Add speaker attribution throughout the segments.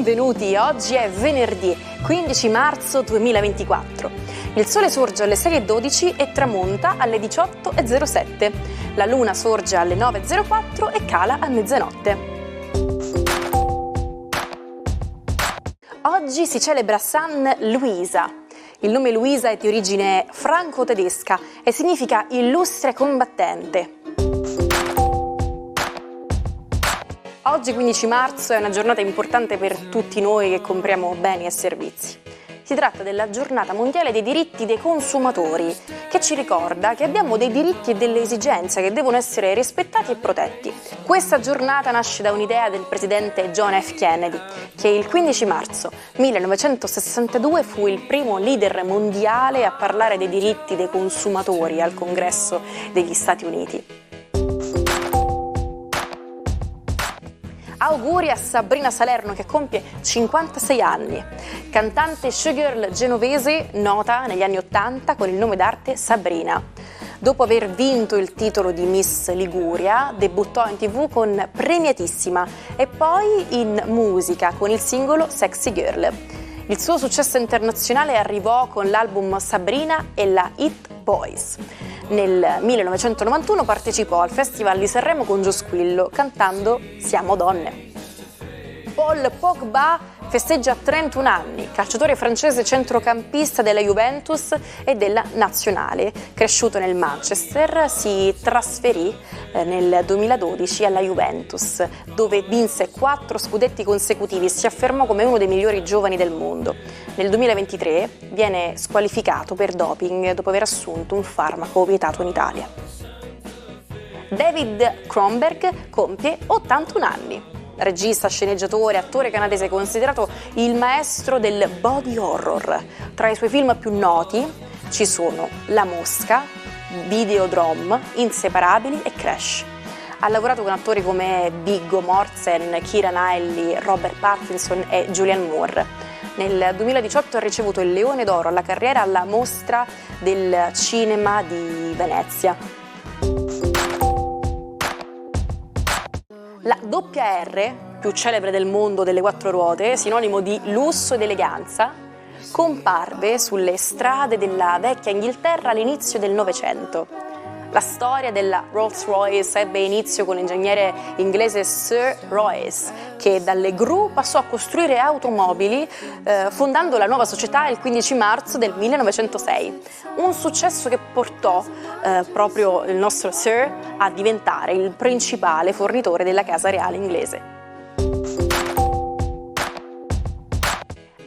Speaker 1: benvenuti. Oggi è venerdì 15 marzo 2024. Il sole sorge alle 6:12 e tramonta alle 18:07. La luna sorge alle 9:04 e cala a mezzanotte. Oggi si celebra San Luisa. Il nome Luisa è di origine franco-tedesca e significa illustre combattente. Oggi 15 marzo è una giornata importante per tutti noi che compriamo beni e servizi. Si tratta della giornata mondiale dei diritti dei consumatori, che ci ricorda che abbiamo dei diritti e delle esigenze che devono essere rispettati e protetti. Questa giornata nasce da un'idea del presidente John F. Kennedy, che il 15 marzo 1962 fu il primo leader mondiale a parlare dei diritti dei consumatori al Congresso degli Stati Uniti. Auguri a Sabrina Salerno che compie 56 anni, cantante showgirl genovese nota negli anni 80 con il nome d'arte Sabrina. Dopo aver vinto il titolo di Miss Liguria, debuttò in TV con Premiatissima e poi in musica con il singolo Sexy Girl. Il suo successo internazionale arrivò con l'album Sabrina e la Hit Boys. Nel 1991 partecipò al Festival di Sanremo con Giosquillo cantando Siamo donne. Paul Pogba festeggia 31 anni, calciatore francese centrocampista della Juventus e della Nazionale. Cresciuto nel Manchester, si trasferì nel 2012 alla Juventus, dove vinse 4 scudetti consecutivi e si affermò come uno dei migliori giovani del mondo. Nel 2023 viene squalificato per doping dopo aver assunto un farmaco vietato in Italia. David Cronenberg compie 81 anni. Regista, sceneggiatore, attore canadese considerato il maestro del body horror. Tra i suoi film più noti ci sono La Mosca, Videodrome, Inseparabili e Crash. Ha lavorato con attori come Viggo Mortensen, Keira Knightley, Robert Pattinson e Julianne Moore. Nel 2018 ha ricevuto il Leone d'Oro alla carriera alla Mostra del Cinema di Venezia. La doppia R, più celebre del mondo delle 4 ruote, sinonimo di lusso ed eleganza, comparve sulle strade della vecchia Inghilterra all'inizio del Novecento. La storia della Rolls-Royce ebbe inizio con l'ingegnere inglese Sir Royce, che dalle gru passò a costruire automobili fondando la nuova società il 15 marzo del 1906. Un successo che portò proprio il nostro Sir a diventare il principale fornitore della casa reale inglese.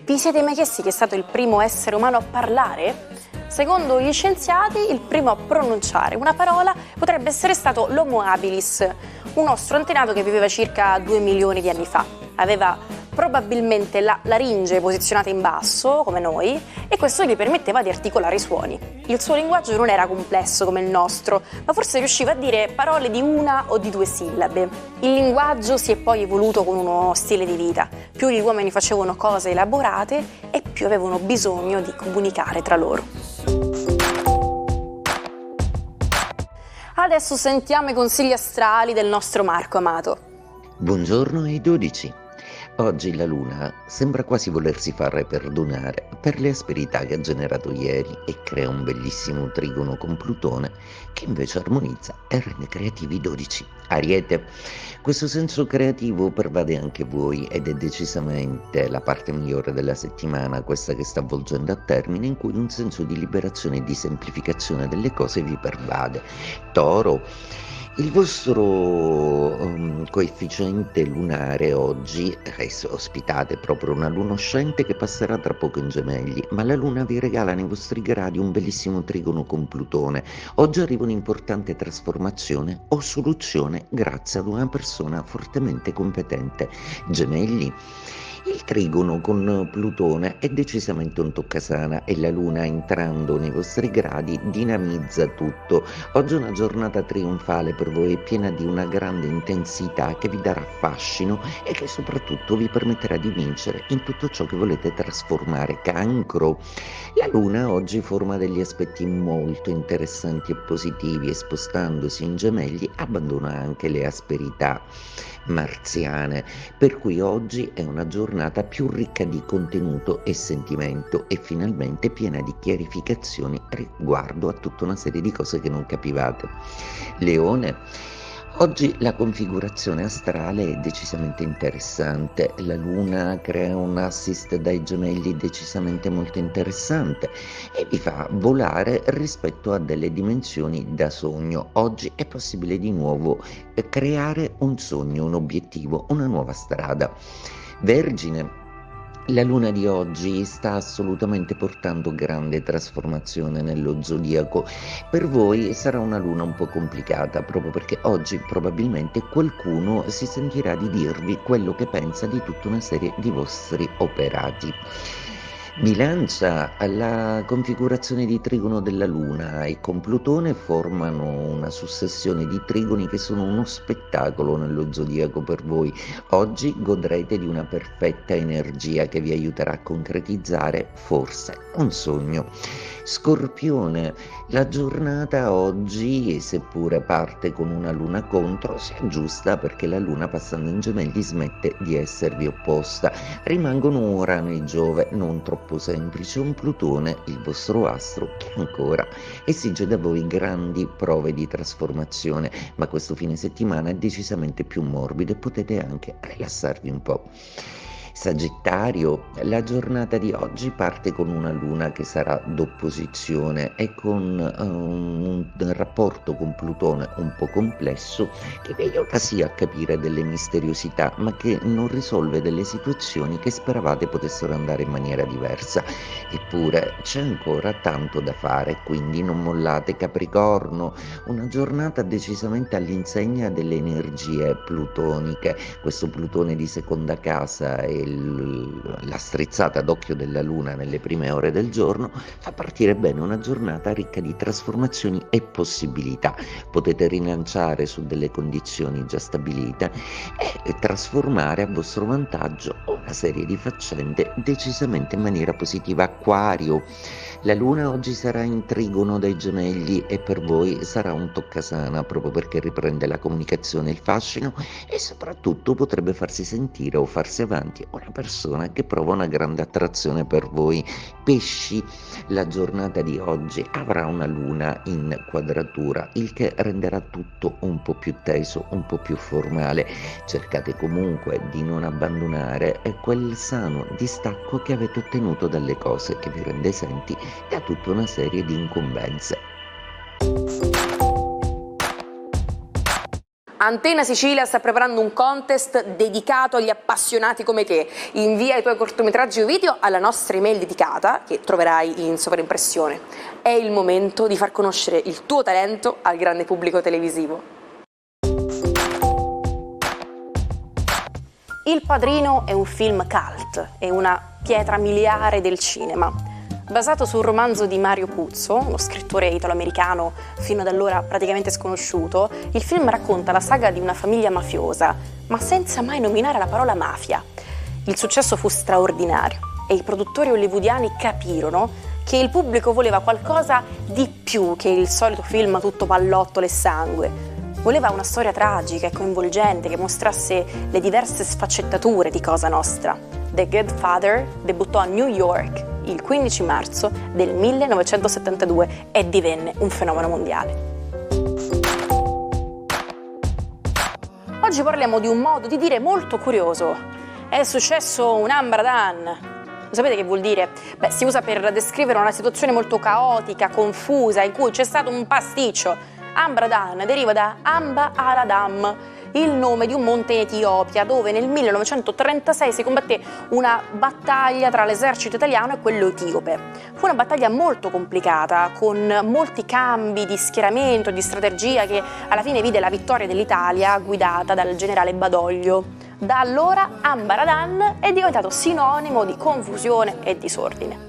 Speaker 1: Vi siete mai chiesti chi è stato il primo essere umano a parlare? Secondo gli scienziati, il primo a pronunciare una parola potrebbe essere stato l'Homo habilis, un nostro antenato che viveva circa 2 milioni di anni fa. Aveva probabilmente la laringe posizionata in basso, come noi, e questo gli permetteva di articolare i suoni. Il suo linguaggio non era complesso come il nostro, ma forse riusciva a dire parole di 1 o di 2 sillabe. Il linguaggio si è poi evoluto con uno stile di vita. Più gli uomini facevano cose elaborate e più avevano bisogno di comunicare tra loro. Adesso sentiamo i consigli astrali del nostro Marco Amato.
Speaker 2: Buongiorno ai 12. Oggi la Luna sembra quasi volersi fare perdonare per le asperità che ha generato ieri e crea un bellissimo trigono con Plutone che invece armonizza e rende creativi i 12. Ariete, questo senso creativo pervade anche voi ed è decisamente la parte migliore della settimana, questa che sta avvolgendo a termine, in cui un senso di liberazione e di semplificazione delle cose vi pervade. Toro, il vostro coefficiente lunare oggi, ospitate proprio una luna uscente che passerà tra poco in Gemelli, ma la luna vi regala nei vostri gradi un bellissimo trigono con Plutone. Oggi arriva un'importante trasformazione o soluzione grazie ad una persona fortemente competente. Gemelli, il trigono con Plutone è decisamente un toccasana e la Luna entrando nei vostri gradi dinamizza tutto. Oggi è una giornata trionfale per voi, piena di una grande intensità che vi darà fascino e che soprattutto vi permetterà di vincere in tutto ciò che volete trasformare. Cancro, la Luna oggi forma degli aspetti molto interessanti e positivi e spostandosi in Gemelli abbandona anche le asperità. marziane, per cui oggi è una giornata più ricca di contenuto e sentimento e finalmente piena di chiarificazioni riguardo a tutta una serie di cose che non capivate. Leone, oggi la configurazione astrale è decisamente interessante, la Luna crea un assist dai gemelli decisamente molto interessante e vi fa volare rispetto a delle dimensioni da sogno. Oggi è possibile di nuovo creare un sogno, un obiettivo, una nuova strada. Vergine, la luna di oggi sta assolutamente portando grande trasformazione nello zodiaco. Per voi sarà una luna un po' complicata, proprio perché oggi probabilmente qualcuno si sentirà di dirvi quello che pensa di tutta una serie di vostri operati. Bilancia, la configurazione di trigono della Luna e con Plutone formano una successione di trigoni che sono uno spettacolo nello zodiaco per voi. Oggi godrete di una perfetta energia che vi aiuterà a concretizzare forse un sogno. Scorpione, la giornata oggi, seppure parte con una luna contro, si aggiusta perché la luna passando in gemelli smette di esservi opposta. Rimangono Urano e Giove, non troppo semplice, un Plutone, il vostro astro, che ancora esige da voi grandi prove di trasformazione, ma questo fine settimana è decisamente più morbido e potete anche rilassarvi un po'. Sagittario, la giornata di oggi parte con una luna che sarà d'opposizione e con un rapporto con Plutone un po' complesso che vi aiuta sì a capire delle misteriosità, ma che non risolve delle situazioni che speravate potessero andare in maniera diversa. Eppure c'è ancora tanto da fare, quindi non mollate. Capricorno, una giornata decisamente all'insegna delle energie plutoniche. Questo Plutone di seconda casa e la strizzata d'occhio della luna nelle prime ore del giorno fa partire bene una giornata ricca di trasformazioni e possibilità. Potete rilanciare su delle condizioni già stabilite e trasformare a vostro vantaggio una serie di faccende decisamente in maniera positiva. Acquario, la luna oggi sarà in trigono dai gemelli e per voi sarà un toccasana proprio perché riprende la comunicazione, il fascino e soprattutto potrebbe farsi sentire o farsi avanti una persona che prova una grande attrazione per voi. Pesci, la giornata di oggi avrà una luna in quadratura, il che renderà tutto un po' più teso, un po' più formale. Cercate comunque di non abbandonare quel sano distacco che avete ottenuto dalle cose, che vi rende esenti da tutta una serie di incombenze.
Speaker 1: Antena Sicilia sta preparando un contest dedicato agli appassionati come te. Invia i tuoi cortometraggi o video alla nostra email dedicata, che troverai in sovraimpressione. È il momento di far conoscere il tuo talento al grande pubblico televisivo. Il Padrino è un film cult, è una pietra miliare del cinema. Basato sul romanzo di Mario Puzo, uno scrittore italo-americano fino ad allora praticamente sconosciuto, il film racconta la saga di una famiglia mafiosa, ma senza mai nominare la parola mafia. Il successo fu straordinario e i produttori hollywoodiani capirono che il pubblico voleva qualcosa di più che il solito film tutto pallottole e sangue. Voleva una storia tragica e coinvolgente che mostrasse le diverse sfaccettature di Cosa Nostra. The Godfather debuttò a New York il 15 marzo del 1972 e divenne un fenomeno mondiale. Oggi parliamo di un modo di dire molto curioso. È successo un ambradan. Lo sapete che vuol dire? Beh, si usa per descrivere una situazione molto caotica, confusa, in cui c'è stato un pasticcio. Ambradan deriva da Amba Aradam, il nome di un monte in Etiopia, dove nel 1936 si combatté una battaglia tra l'esercito italiano e quello etiope. Fu una battaglia molto complicata, con molti cambi di schieramento, di strategia, che alla fine vide la vittoria dell'Italia guidata dal generale Badoglio. Da allora Ambaradan è diventato sinonimo di confusione e disordine.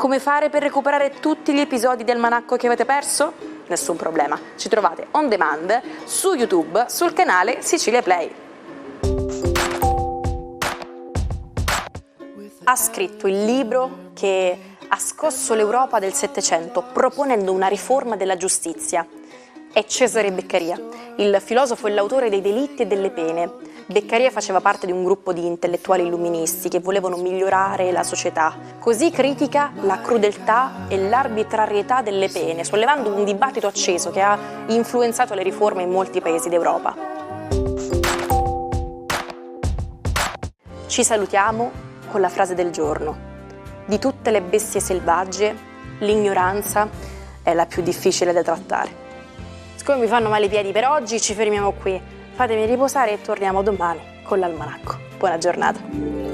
Speaker 1: Come fare per recuperare tutti gli episodi del Almanacco che avete perso? Nessun problema, ci trovate on demand su YouTube sul canale Sicilia Play. Ha scritto il libro che ha scosso l'Europa del Settecento proponendo una riforma della giustizia. È Cesare Beccaria, il filosofo e l'autore dei delitti e delle pene. Beccaria faceva parte di un gruppo di intellettuali illuministi che volevano migliorare la società. Così critica la crudeltà e l'arbitrarietà delle pene, sollevando un dibattito acceso che ha influenzato le riforme in molti paesi d'Europa. Ci salutiamo con la frase del giorno. Di tutte le bestie selvagge, l'ignoranza è la più difficile da trattare. Siccome mi fanno male i piedi per oggi, ci fermiamo qui. Fatemi riposare e torniamo domani con l'almanacco. Buona giornata.